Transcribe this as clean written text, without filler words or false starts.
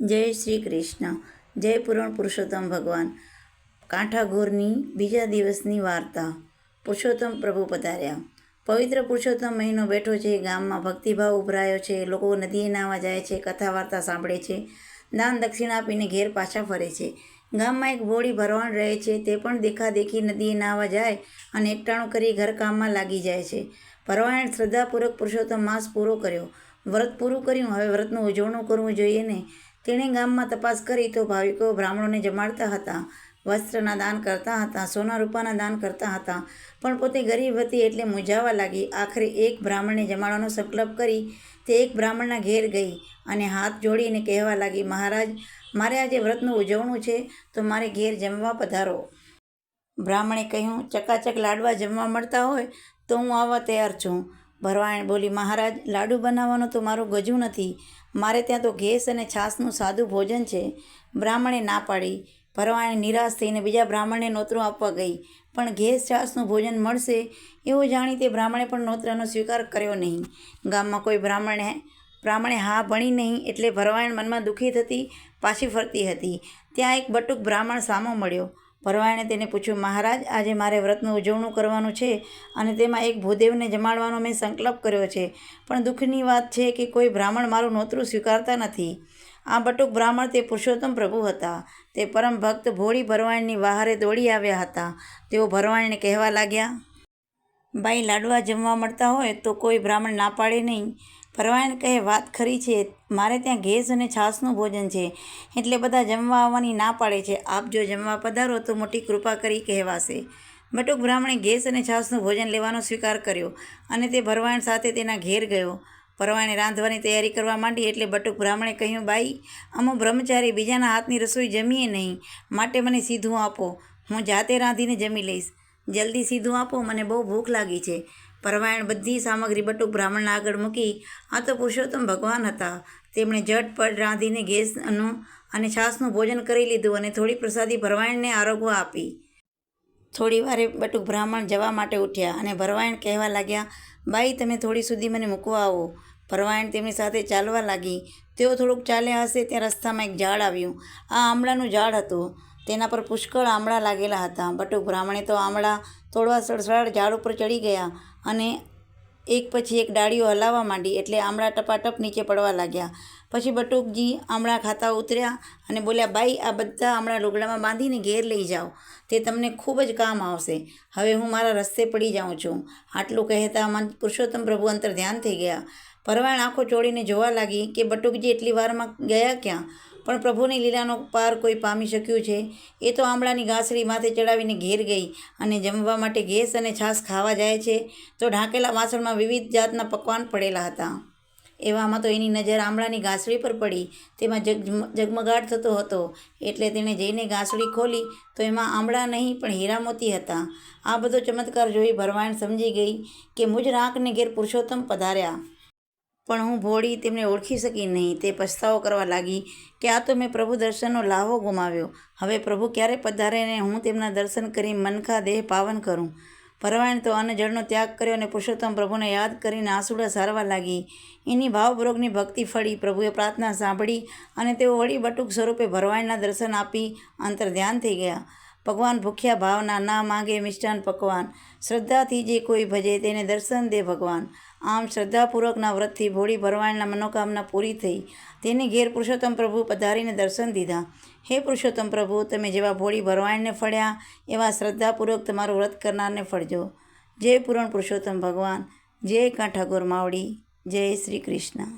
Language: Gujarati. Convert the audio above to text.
જય શ્રી કૃષ્ણ. જય પૂરણ પુરુષોત્તમ ભગવાન. કાંઠાઘોરની બીજા દિવસની વાર્તા. પુરુષોત્તમ પ્રભુ પધાર્યા. પવિત્ર પુરુષોત્તમ મહિનો બેઠો છે. ગામમાં ભક્તિભાવ ઉભરાયો છે. લોકો નદીએ નાહવા જાય છે, કથા વાર્તા સાંભળે છે, દાન દક્ષિણા આપીને ઘેર પાછા ફરે છે. ગામમાં એક ભોળી ભરવાણ રહે છે. તે પણ દેખાદેખી નદીએ નાહવા જાય અને એકટાણું કરી ઘરકામમાં લાગી જાય છે. ભરવાણે શ્રદ્ધાપૂર્વક પુરુષોત્તમ માસ પૂરો કર્યો, વ્રત પૂરું કર્યું. હવે વ્રતનું ઉજવણું કરવું જોઈએ ને. તેણે ગામમાં તપાસ કરી તો ભાવિકો બ્રાહ્મણોને જમાડતા હતા, વસ્ત્રના દાન કરતા હતા, સોના રૂપાના દાન કરતા હતા, પણ પોતે ગરીબ હતી એટલે મૂંઝાવા લાગી. આખરે એક બ્રાહ્મણને જમાડવાનો સંકલ્પ કરી તે એક બ્રાહ્મણના ઘેર ગઈ અને હાથ જોડીને કહેવા લાગી, મહારાજ, મારે આજે વ્રતનું ઉજવણું છે તો મારે ઘેર જમવા પધારો. બ્રાહ્મણે કહ્યું, ચકાચક લાડવા જમવા મળતા હોય તો હું આવવા તૈયાર છું. ભરવાણ બોલી, મહારાજ, લાડુ બનાવવાનું તો મારું ગજું નથી. મારે ત્યાં તો ઘેસ અને છાશનું સાદું ભોજન છે. બ્રાહ્મણે ના પાડી. ભરવાણે નિરાશ થઈને બીજા બ્રાહ્મણને નોતરું આપવા ગઈ, પણ ઘેસ છાશનું ભોજન મળશે એવું જાણી તે બ્રાહ્મણે પણ નોતરાનો સ્વીકાર કર્યો નહીં. ગામમાં કોઈ બ્રાહ્મણે હા ભણી નહીં એટલે ભરવાણ મનમાં દુઃખી થતી પાછી ફરતી હતી. ત્યાં એક બટુક બ્રાહ્મણ સામો મળ્યો. ભરવાણે તેને પૂછ્યું, મહારાજ, આજે મારે વ્રતનું ઉજવણું કરવાનું છે અને તેમાં એક ભૂદેવને જમાડવાનો મેં સંકલ્પ કર્યો છે, પણ દુઃખની વાત છે કે કોઈ બ્રાહ્મણ મારું નોતરું સ્વીકારતા નથી. આ બટુક બ્રાહ્મણ તે પુરુષોત્તમ પ્રભુ હતા. તે પરમ ભક્ત ભોળી ભરવાડની વહારે દોડી આવ્યા હતા. તેઓ ભરવાડને કહેવા લાગ્યા, બાઈ, લાડવા જમવા મળતા હોય તો કોઈ બ્રાહ્મણ ના પાડે નહીં. ભરવાડ કહે, વાત ખરી છે, મારે ત્યાં ઘેસ અને છાશનું ભોજન છે એટલે બધા જમવા આવવાની ના પાડે છે. આપ જો જમવા પધારો તો મોટી કૃપા કરી કહેવાશે. બટુક બ્રાહ્મણે ઘેસ અને છાશનું ભોજન લેવાનો સ્વીકાર કર્યો અને તે ભરવાડ સાથે તેના ઘેર ગયો. ભરવાડે રાંધવાની તૈયારી કરવા માંડી એટલે બટુક બ્રાહ્મણે કહ્યું, બાઈ, અમો બ્રહ્મચારી બીજાના હાથની રસોઈ જમીએ નહીં, માટે મને સીધું આપો, હું જાતે રાંધીને જમી લઈશ. જલ્દી સીધું આપો, મને બહુ ભૂખ લાગી છે. ભરવાડ બધી સામગ્રી બટુક બ્રાહ્મણના આગળ મૂકી. આ તો પુરુષોત્તમ ભગવાન હતા. તેમણે ઝટપટ રાંધીને ઘેસનું અને છાશનું ભોજન કરી લીધું અને થોડી પ્રસાદી ભરવાડને આરોગવા આપી. થોડી વારે બટુક બ્રાહ્મણ જવા માટે ઉઠ્યા અને ભરવાડ કહેવા લાગ્યા, બાઈ, તમે થોડી સુધી મને મૂકવા આવો. ભરવાડ તેમની સાથે ચાલવા લાગી. તેઓ થોડુંક ચાલ્યા હશે ત્યાં રસ્તામાં એક ઝાડ આવ્યું. આ આમળાનું ઝાડ હતું. તેના પર પુષ્કળ આમળા લાગેલા હતા. બટુક બ્રાહ્મણે તો આમળા તોડવા સડસડાટ ઝાડ ઉપર ચડી ગયા અને એક પછી એક ડાળીઓ હલાવવા માંડી એટલે આમળા ટપાટપ નીચે પડવા લાગ્યા. પછી બટુકજી આમળા ખાતા ઉતર્યા અને બોલ્યા, બાઈ, આ બધા આમળા લુગડામાં બાંધીને ઘેર લઈ જાઓ, તે તમને ખૂબ જ કામ આવશે. હવે હું મારા રસ્તે પડી જાઉં છું. આટલું કહેતા પુરુષોત્તમ પ્રભુ અંતર ધ્યાન થઈ ગયા. ભરવાડ આંખો ચોળીને જોવા લાગી કે બટુકજી એટલી વારમાં ગયા ક્યાં, પણ પ્રભુની લીલાનો પાર કોઈ પામી શક્યું છે? એ તો આમળાની ગાંસડી માથે ચડાવીને ઘેર ગઈ અને જમવા માટે ઘેસ અને છાશ ખાવા જાય છે તો ઢાંકેલા વાસણમાં વિવિધ જાતના પકવાન પડેલા હતા. એવામાં તો એની નજર આમળાની ગાંસડી પર પડી. તેમાં ઝગમગાટ થતો હતો એટલે તેણે જઈને ગાંસડી ખોલી તો એમાં આમળા નહીં પણ હીરા મોતી હતા. આ બધો ચમત્કાર જોઈ ભરવાડ સમજી ગઈ કે મુજ રાંકને ઘેર પુરુષોત્તમ પધાર્યા, પણ હું ભોળી તેમને ઓળખી શકી નહીં. તે પછતાવો કરવા લાગી કે આ તો મેં પ્રભુ દર્શનનો લાહવો ગુમાવ્યો. હવે પ્રભુ ક્યારે પધારે ને હું તેમના દર્શન કરી મનખા દેહ પાવન કરું. ભરવાડ તો અન્ન જળનો ત્યાગ કર્યો અને પુરુષોત્તમ પ્રભુને યાદ કરીને આંસુડા સારવા લાગી. એની ભાવપૂર્વકની ભક્તિ ફળી. પ્રભુએ પ્રાર્થના સાંભળી અને તેઓ વળી બટુક સ્વરૂપે ભરવાડના દર્શન આપી અંતર ધ્યાન થઈ ગયા. ભગવાન ભૂખ્યા ભાવના, ના માંગે મિષ્ટાન પકવાન, શ્રદ્ધાથી જે કોઈ ભજે તેને દર્શન દે ભગવાન. આમ શ્રદ્ધાપૂર્વકના વ્રતથી ભોળી ભરવાડના મનોકામના પૂરી થઈ. તેને ઘેર પુરુષોત્તમ પ્રભુ પધારીને દર્શન દીધા. હે પુરુષોત્તમ પ્રભુ, તમે જેવા ભોળી ભરવાડને ફળ્યા એવા શ્રદ્ધાપૂર્વક તમારું વ્રત કરનારને ફળજો. જય પૂરણ પુરુષોત્તમ ભગવાન. જય કાંઠાગોર માવડી. જય શ્રી કૃષ્ણ.